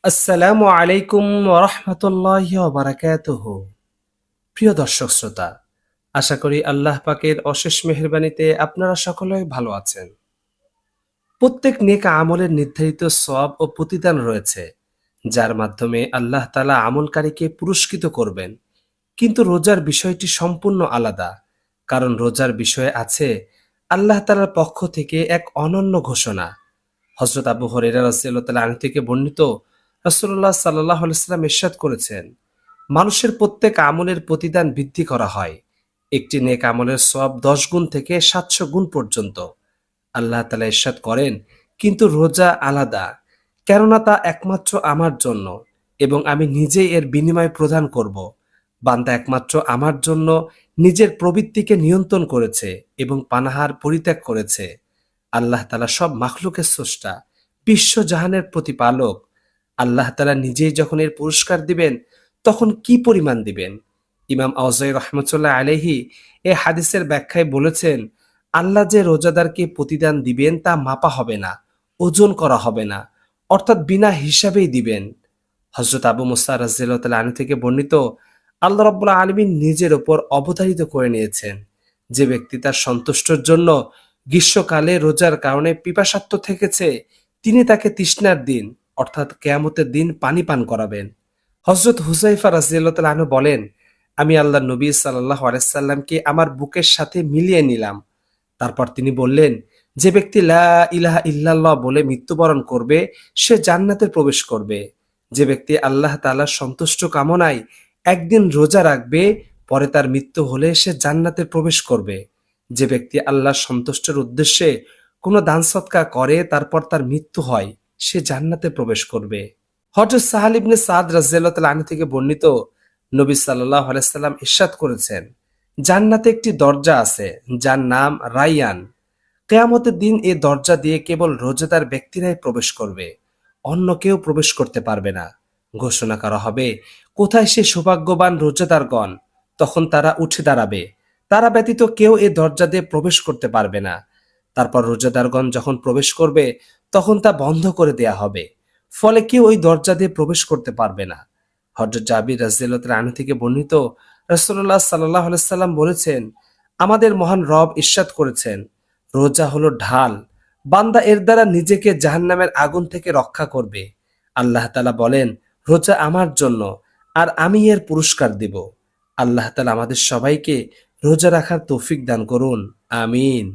আসসালামু আলাইকুম ওরহমতুল্লাহি ওবারাকাতুহু। প্রিয় দর্শক শ্রোতা, আশা করি আল্লাহ পাকের অশেষ মেহেরবানিতে আপনারা সকলে ভালো আছেন। প্রত্যেক নেক আমলের নির্ধারিত সওয়াব ও প্রতিদান রয়েছে, যার মাধ্যমে আল্লাহ তাআলা আমলকারীকে পুরস্কৃত করবেন। কিন্তু রোজার বিষয়টি সম্পূর্ণ আলাদা, কারণ রোজার বিষয়ে আছে আল্লাহ তাআলার পক্ষ থেকে এক অনন্য ঘোষণা। হযরত আবু হুরায়রা রাদিয়াল্লাহু তাআলা আনহু থেকে বর্ণিত, রাসূলুল্লাহ সাল্লাল্লাহু আলাইহি ওয়াসাল্লাম ইরশাদ করেছেন, মানুষের প্রত্যেক আমলের প্রতিদান বৃদ্ধি করা হয়। একটি নেক আমলের সওয়াব 10 গুণ থেকে 700 গুণ পর্যন্ত। আল্লাহ তাআলা ইরশাদ করেন, কিন্তু রোজা আলাদা, কেননা তা একমাত্র আমার জন্য এবং আমি নিজেই এর বিনিময় প্রদান করব। বান্দা একমাত্র আমার জন্য নিজের প্রবৃত্তিকে নিয়ন্ত্রণ করেছে এবং পানাহার পরিত্যাগ করেছে। আল্লাহ তাআলা সব মাখলুকের স্রষ্টা, বিশ্বজাহানের প্রতিপালক। আল্লাহ তাআলা নিজেই যখন এর পুরস্কার দিবেন, তখন কি পরিমাণ দিবেন? ইমাম আওজাই রহমতুল্লাহ আলাইহি এই হাদিসের ব্যাখ্যায় বলেছেন, আল্লাহ যে রোজাদারকে প্রতিদান দিবেন তা মাপা হবে না, ওজন করা হবে না, অর্থাৎ বিনা হিসাবেই দিবেন। হযরত আবু মুসা রাদিয়াল্লাহু তাআলা আনহু থেকে বর্ণিত, আল্লাহ রাব্বুল আলামিন নিজের উপর অবধারিত করে নিয়েছেন, যে ব্যক্তি তার সন্তুষ্টর জন্য গ্রীষ্মকালে রোজার কারণে পিপাসার্ত থেকেছে, তিনি তাকে তৃষ্ণার দিন অর্থাৎ কিয়ামতের দিন পানি পান করাবেন। হযরত হুযায়ফা রাদিয়াল্লাহু তাআলা আনহু বলেন, আমি আল্লাহর নবী সাল্লাল্লাহু আলাইহি সাল্লামকে আমার বুকের সাথে মিলিয়ে নিলাম। তারপর তিনি বললেন, যে ব্যক্তি লা ইলাহা ইল্লাল্লাহ বলে মৃত্যুবরণ করবে, সে জান্নাতে প্রবেশ করবে। যে ব্যক্তি আল্লাহ তাআলার সন্তুষ্ট কামনায় একদিন রোজা রাখবে, পরে তার মৃত্যু হলে সে জান্নাতে প্রবেশ করবে। যে ব্যক্তি আল্লাহর সন্তুষ্টের উদ্দেশ্যে কোনো দান সৎকার করে, তারপর তার মৃত্যু হয়, সে জান্নাতে প্রবেশ করবে। হযরত সাহাল ইবনে সাদ রাদিয়াল্লাহু তাআলা আনহু থেকে বর্ণিত, নবী সাল্লাল্লাহু আলাইহি সাল্লাম ইরশাদ করেছেন, জান্নাতে একটি দরজা আছে যার নাম রায়্যান। কিয়ামতের দিন এই দরজা দিয়ে কেবল রোজাদার ব্যক্তিরাই প্রবেশ করবে, অন্য কেউ প্রবেশ করতে পারবে না। ঘোষণা করা হবে, কোথায় সে সৌভাগ্যবান রোজাদারগণ? তখন তারা উঠে দাঁড়াবে, তারা ব্যতীত কেউ এই দরজা দিয়ে প্রবেশ করতে পারবে না। তারপর রোজাদারগণ যখন প্রবেশ করবে, তখন তা বন্ধ করে দেয়া হবে, ফলে কেউ ওই দরজা দিয়ে প্রবেশ করতে পারবে না। হযরত জাবির রাদিয়াল্লাহু তাআলা আনহু থেকে বর্ণিত, রাসূলুল্লাহ সাল্লাল্লাহু আলাইহি সাল্লাম বলেছেন, আমাদের মহান রব ইরশাদ করেছেন, রোজা হলো ঢাল, বান্দা এর দ্বারা নিজেকে জাহান্নামের আগুন থেকে রক্ষা করবে। আল্লাহ তাআলা বলেন, রোজা আমার জন্য, আর আমি এর পুরস্কার দিব। আল্লাহ তাআলা আমাদের সবাইকে রোজা রাখার তৌফিক দান করুন। আমিন।